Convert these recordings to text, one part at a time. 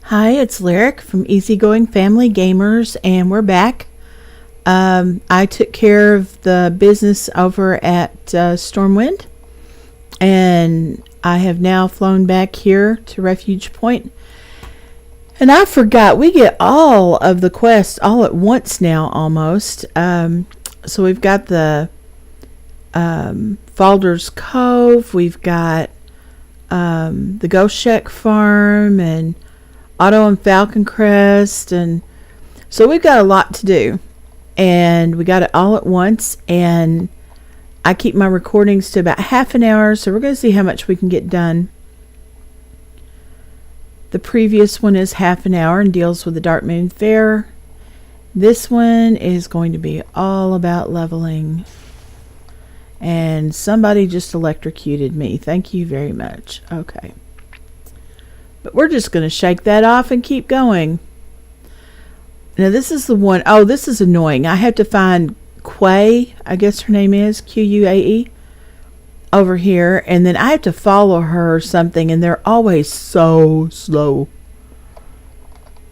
Hi, it's Lyric from Easygoing Family Gamers, and we're back. I took care of the business over at Stormwind, and I have now flown back here to Refuge Point. And I forgot, we get all of the quests all at once now, almost. So we've got the Falder's Cove, we've got the Ghost Shack Farm, and Otto and Falcon Crest, and so we've got a lot to do, and we got it all at once. And I keep my recordings to about half an hour, so we're going to see how much we can get done. The previous one is half an hour and deals with the Dark Moon Fair. This one is going to be all about leveling, and somebody just electrocuted me. Thank you very much. Okay. But we're just going to shake that off and keep going. Now this is the one, oh, this is annoying. I have to find Quay, I guess her name is, Quae, over here. And then I have to follow her or something, and they're always so slow.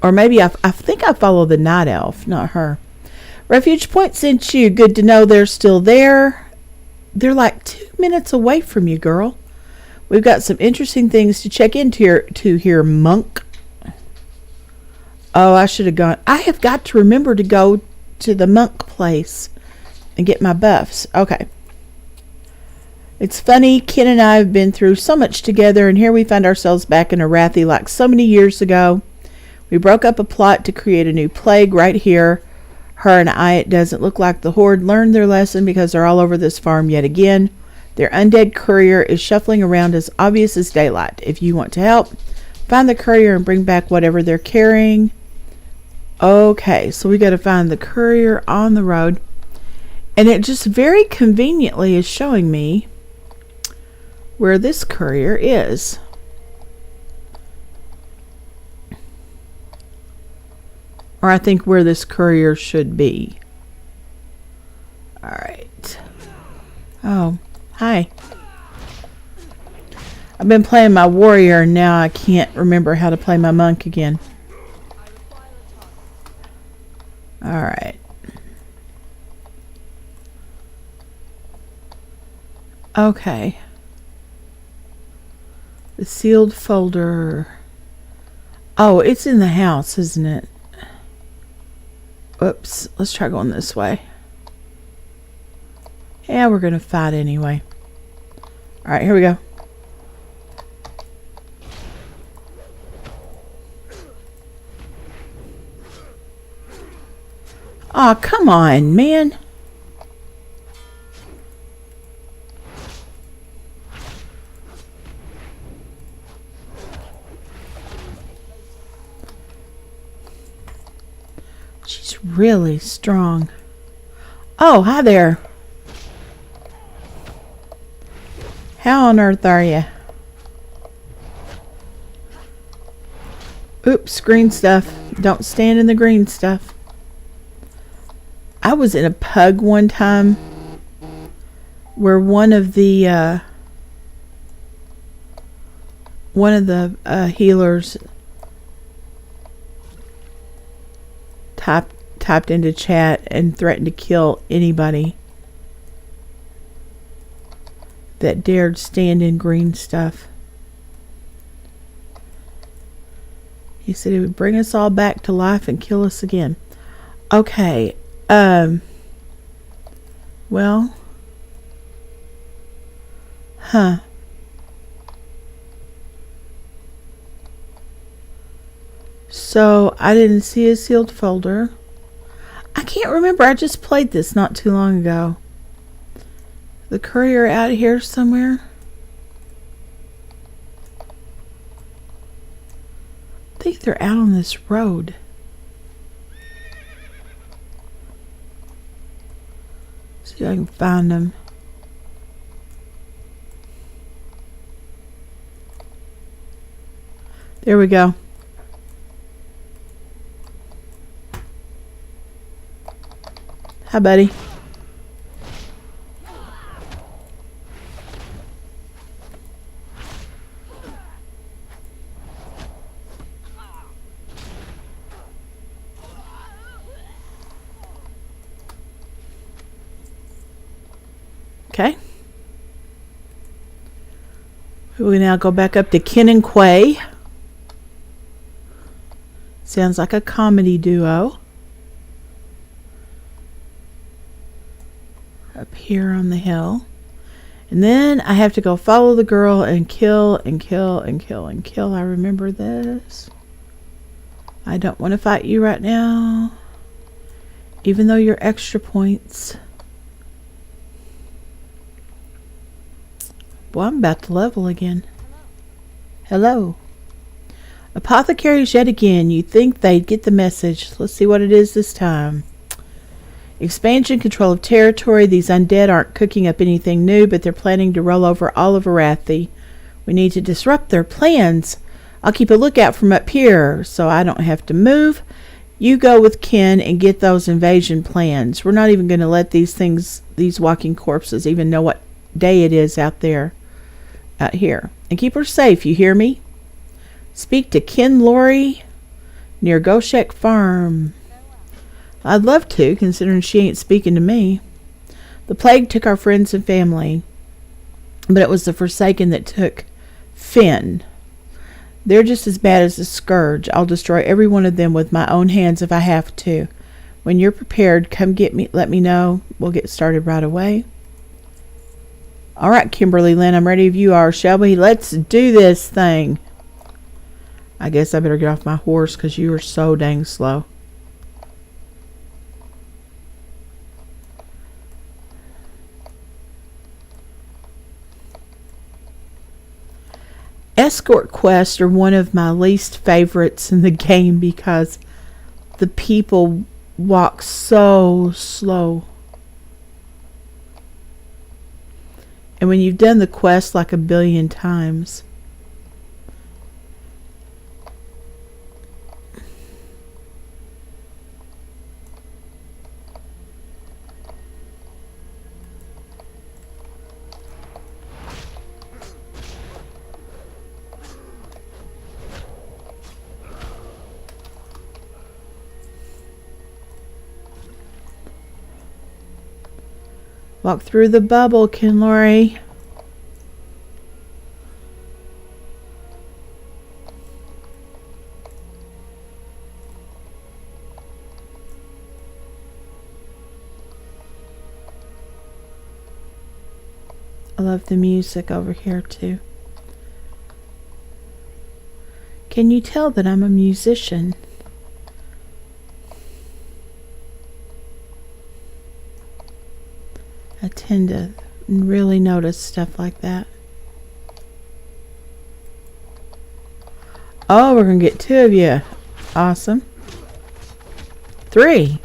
Or maybe I think I follow the night elf, not her. Refuge Point sent you. Good to know they're still there. They're like 2 minutes away from you, girl. We've got some interesting things to check into here, monk. Oh, I should have gone. I have got to remember to go to the monk place and get my buffs. Okay. It's funny, Ken and I have been through so much together, and here we find ourselves back in Arathi like so many years ago. We broke up a plot to create a new plague right here. Her and I, it doesn't look like the Horde learned their lesson because they're all over this farm yet again. Their undead courier is shuffling around as obvious as daylight. If you want to help, find the courier and bring back whatever they're carrying. Okay, so we got to find the courier on the road. And it just very conveniently is showing me where this courier is. Or I think where this courier should be. Alright. Oh. Hi. I've been playing my warrior, and now I can't remember how to play my monk again. Alright. Okay. The sealed folder. Oh, it's in the house, isn't it? Oops. Let's try going this way. Yeah, we're going to fight anyway. Alright, here we go. Aw, come on, man. She's really strong. Oh, hi there. How on earth are you? Oops, green stuff. Don't stand in the green stuff. I was in a pug one time where one of the healers typed into chat and threatened to kill anybody that dared stand in green stuff. He said he would bring us all back to life and kill us again. Okay. Well. Huh. So, I didn't see a sealed folder. I can't remember. I just played this not too long ago. The courier out here somewhere. I think they're out on this road. See if I can find them. There we go. Hi, buddy. We now go back up to Ken and Quay. Sounds like a comedy duo. Up here on the hill. And then I have to go follow the girl and kill and kill and kill and kill. I remember this. I don't want to fight you right now. Even though you're extra points. Well, I'm about to level again. Hello. Apothecaries yet again. You'd think they'd get the message. Let's see what it is this time. Expansion, control of territory. These undead aren't cooking up anything new, but they're planning to roll over all of Arathi. We need to disrupt their plans. I'll keep a lookout from up here so I don't have to move. You go with Ken and get those invasion plans. We're not even going to let these walking corpses even know what day it is out here. And keep her safe, you hear me? Speak to Ken Lori near Goshek Farm. I'd love to, considering she ain't speaking to me. The plague took our friends and family, but it was the Forsaken that took Finn. They're just as bad as the Scourge. I'll destroy every one of them with my own hands if I have to. When you're prepared, come get me. Let me know. We'll get started right away. All right, Kimberly Lynn, I'm ready if you are, shall we? Let's do this thing. I guess I better get off my horse because you are so dang slow. Escort quests are one of my least favorites in the game because the people walk so slow. And when you've done the quest like a billion times, walk through the bubble, Ken Lori. I love the music over here too. Can you tell that I'm a musician? I tend to really notice stuff like that. Oh, we're going to get 2 of you. Awesome. 3.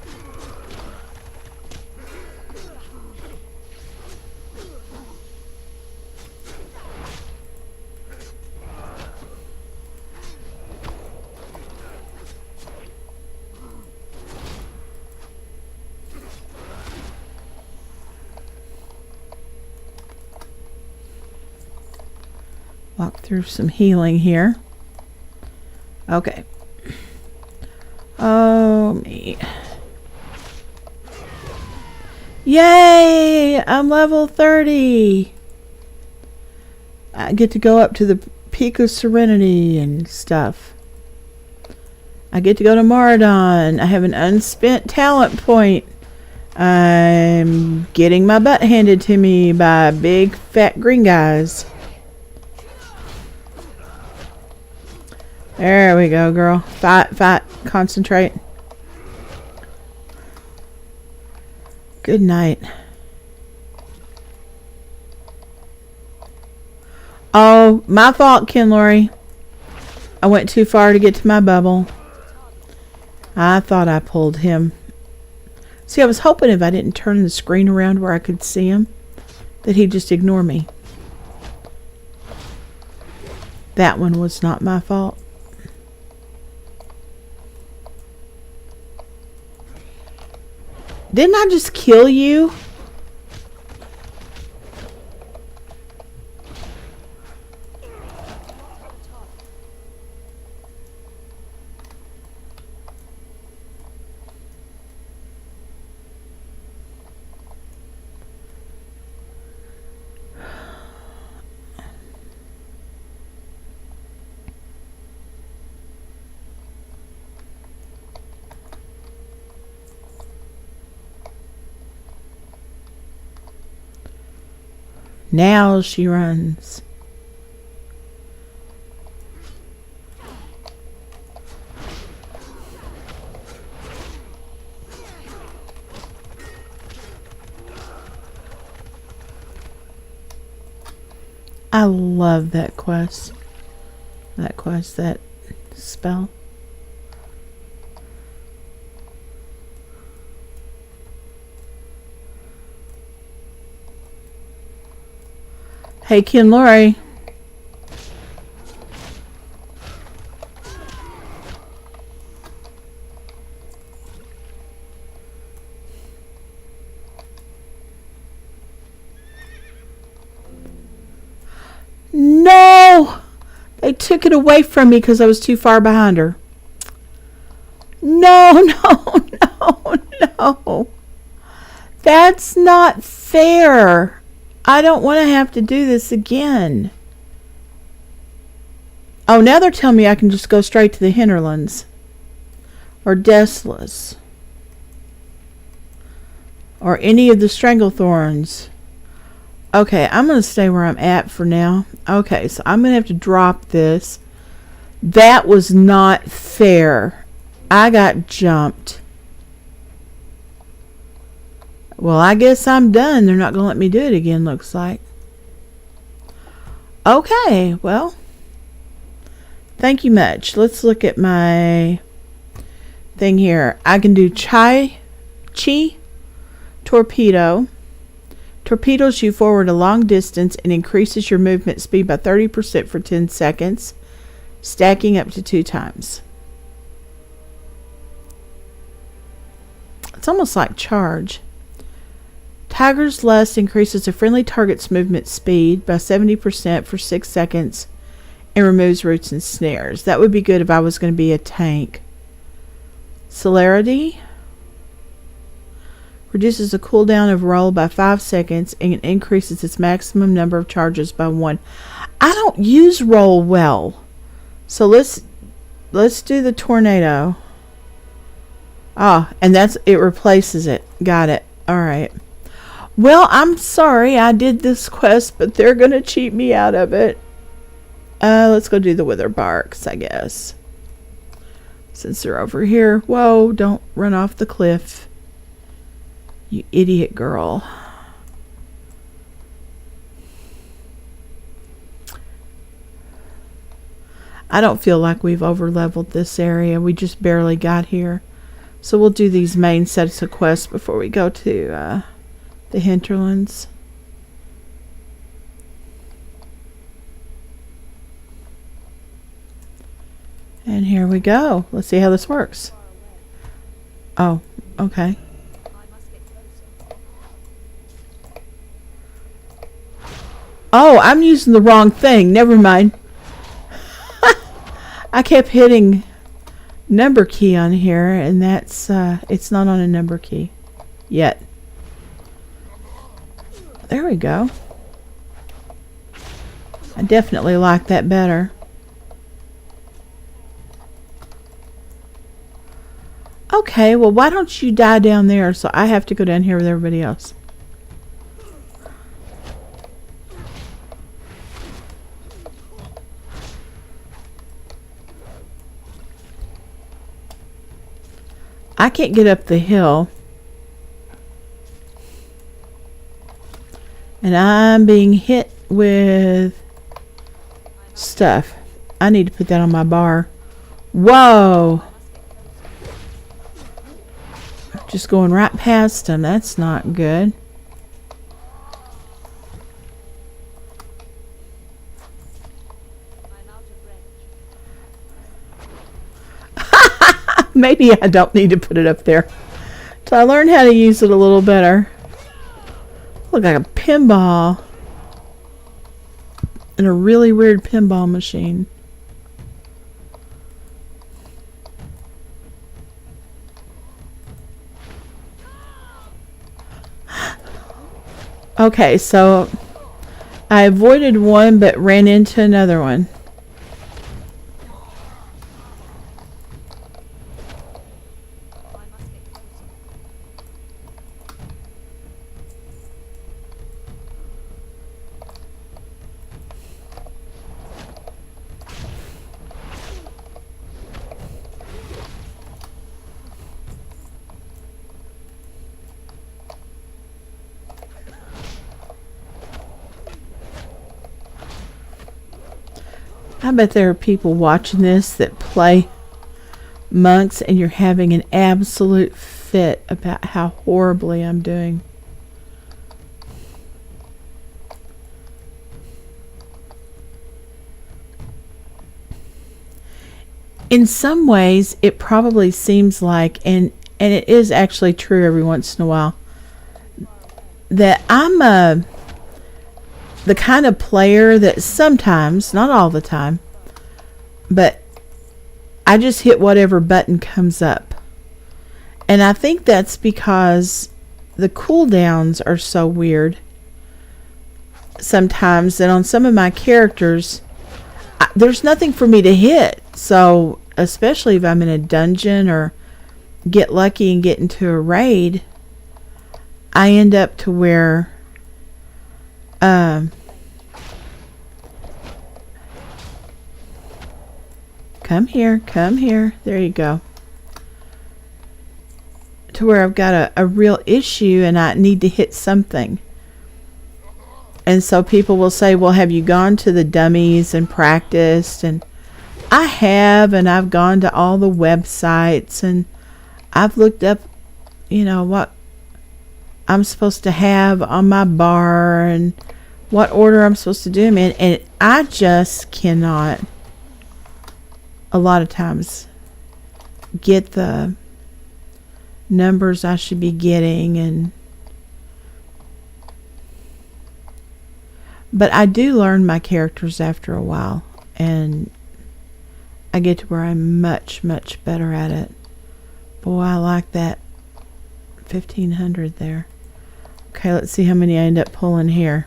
Walk through some healing here. Okay. Oh, me. Yay! I'm level 30. I get to go up to the Peak of Serenity and stuff. I get to go to Maradon. I have an unspent talent point. I'm getting my butt handed to me by big fat green guys. There we go, girl. Fight, concentrate. Good night. Oh, my fault, Ken Lori. I went too far to get to my bubble. I thought I pulled him. See, I was hoping if I didn't turn the screen around where I could see him, that he'd just ignore me. That one was not my fault. Didn't I just kill you? Now she runs. I love that quest. That spell. Hey, Kim Lori. No! They took it away from me because I was too far behind her. No, no, no, no. That's not fair. I don't want to have to do this again. Oh, now they're telling me I can just go straight to the Hinterlands. Or Desolus. Or any of the Stranglethorns. Okay, I'm going to stay where I'm at for now. Okay, so I'm going to have to drop this. That was not fair. I got jumped. Well, I guess I'm done. They're not going to let me do it again, looks like. Okay, well. Thank you much. Let's look at my thing here. I can do Chi Torpedo. Torpedoes you forward a long distance and increases your movement speed by 30% for 10 seconds, stacking up to 2 times. It's almost like Charge. Tiger's Lust increases a friendly target's movement speed by 70% for 6 seconds and removes roots and snares. That would be good if I was going to be a tank. Celerity reduces the cooldown of roll by 5 seconds and increases its maximum number of charges by 1. I don't use roll well. So let's do the tornado. Ah, and it replaces it. Got it. All right. Well, I'm sorry I did this quest, but they're going to cheat me out of it. Let's go do the Wither Barks, I guess. Since they're over here. Whoa, don't run off the cliff. You idiot girl. I don't feel like we've over-leveled this area. We just barely got here. So we'll do these main sets of quests before we go to the Hinterlands. And here we go. Let's see how this works. Oh, okay. Oh, I'm using the wrong thing. Never mind. I kept hitting number key on here, and that's it's not on a number key yet. There we go. I definitely like that better. Okay, well, why don't you die down there so I have to go down here with everybody else? I can't get up the hill. And I'm being hit with stuff. I need to put that on my bar. Whoa! Just going right past them. That's not good. Maybe I don't need to put it up there. So I learned how to use it a little better. Look like a pinball. And a really weird pinball machine. Okay, so I avoided one but ran into another one. I bet there are people watching this that play monks and you're having an absolute fit about how horribly I'm doing. In some ways, it probably seems like, and it is actually true every once in a while, that I'm the kind of player that sometimes, not all the time, but I just hit whatever button comes up. And I think that's because the cooldowns are so weird sometimes that on some of my characters, there's nothing for me to hit. So, especially if I'm in a dungeon or get lucky and get into a raid, I end up to where come here, there you go, to where I've got a real issue and I need to hit something. And so people will say, well, have you gone to the dummies and practiced? And I have, and I've gone to all the websites and I've looked up, what I'm supposed to have on my bar and what order I'm supposed to do them in. And I just cannot, a lot of times, get the numbers I should be getting. But I do learn my characters after a while, and I get to where I'm much, much better at it. Boy, I like that 1,500 there. Okay, let's see how many I end up pulling here.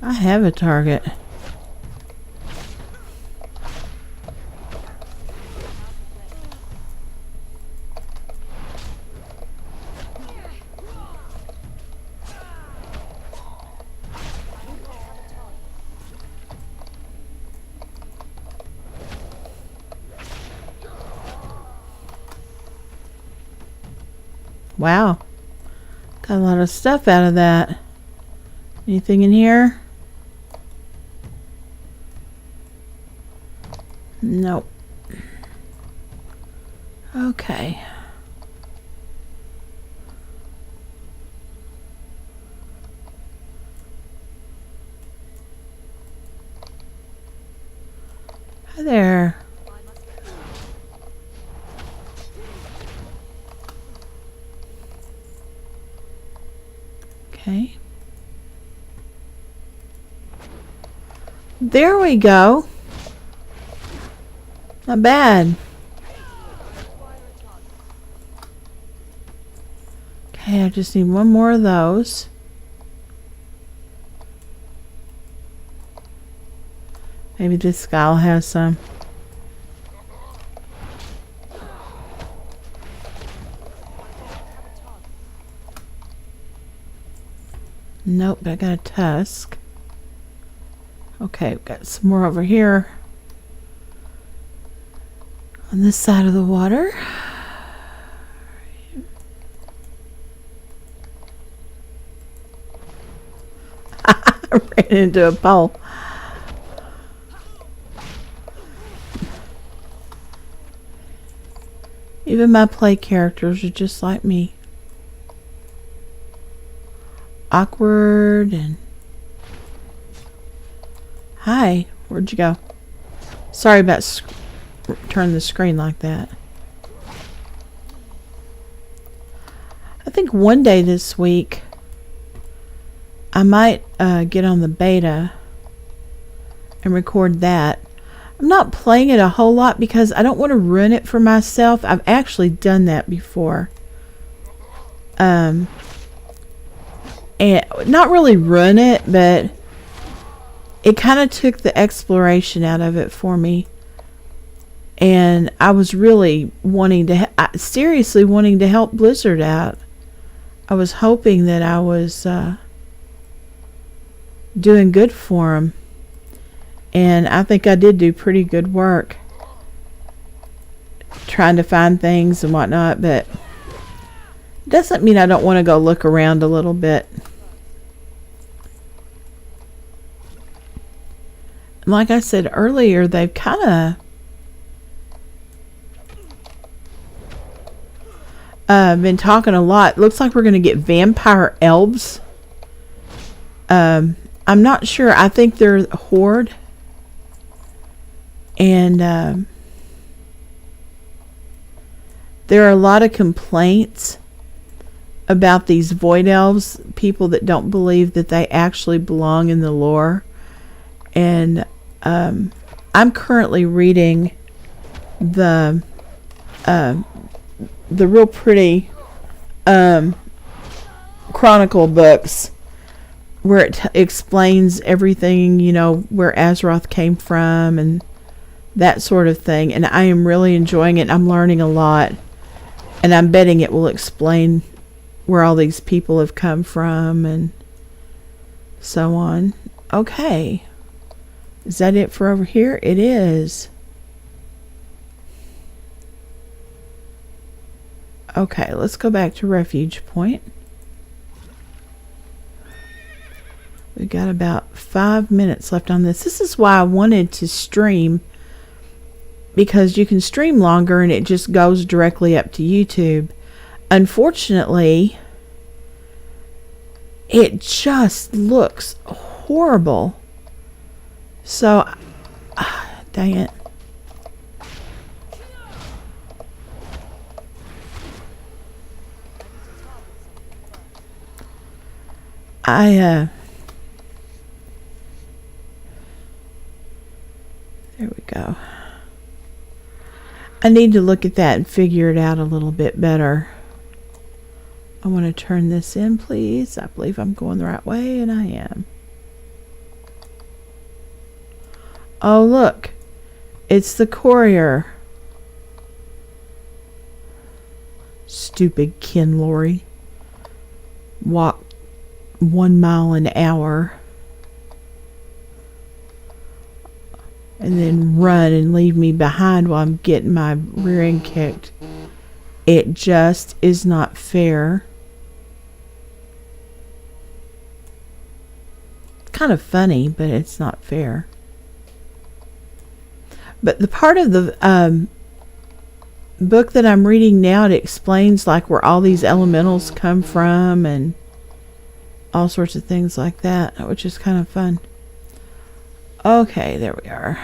I have a target. Wow. Got a lot of stuff out of that. Anything in here? Nope. Okay. Hi there. Okay. There we go. Not bad. Okay, I just need one more of those. Maybe this guy will have some. Nope, but I got a tusk. Okay, we've got some more over here on this side of the water. I ran into a pole. Even my play characters are just like me. Awkward and... Hi, where'd you go? Sorry about turning the screen like that. I think one day this week I might get on the beta and record that. I'm not playing it a whole lot because I don't want to ruin it for myself. I've actually done that before. And not really ruin it, but it kind of took the exploration out of it for me. And I was really wanting to, seriously wanting to help Blizzard out. I was hoping that I was doing good for them. And I think I did do pretty good work trying to find things and whatnot, but it doesn't mean I don't want to go look around a little bit. And like I said earlier, they've kind of been talking a lot. Looks like we're going to get vampire elves. I'm not sure. I think they're a horde. And there are a lot of complaints about these void elves, people that don't believe that they actually belong in the lore. And I'm currently reading the real pretty chronicle books where it explains everything, you know, where Azeroth came from and that sort of thing. And I am really enjoying it. I'm learning a lot. And I'm betting it will explain where all these people have come from and so on. Okay. Is that it for over here? It is. Okay, let's go back to Refuge Point. We've got about 5 minutes left on this. This is why I wanted to stream, because you can stream longer and it just goes directly up to YouTube. Unfortunately, it just looks horrible. So, dang it. There we go. I need to look at that and figure it out a little bit better. I want to turn this in, please. I believe I'm going the right way, and I am. Oh, look. It's the courier. Stupid Ken Lorry. Walk 1 mile an hour. And then run and leave me behind while I'm getting my rear end kicked. It just is not fair. It's kind of funny, but it's not fair. But the part of the book that I'm reading now, it explains like where all these elementals come from and all sorts of things like that, which is kind of fun. Okay, there we are.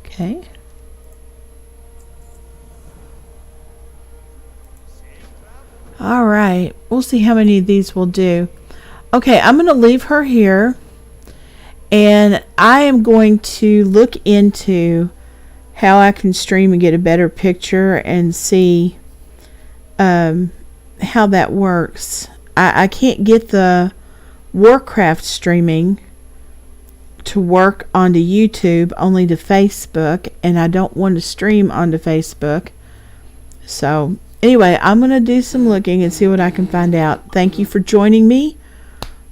Okay. All right, we'll see how many of these we'll do. Okay, I'm going to leave her here, and I am going to look into how I can stream and get a better picture and see how that works. I can't get the Warcraft streaming to work onto YouTube, only to Facebook, and I don't want to stream onto Facebook. So anyway, I'm going to do some looking and see what I can find out. Thank you for joining me.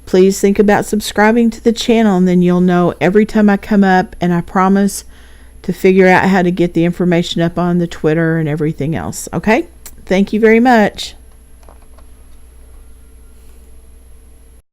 Please think about subscribing to the channel, and then you'll know every time I come up, and I promise to figure out how to get the information up on the Twitter and everything else. Okay? Thank you very much.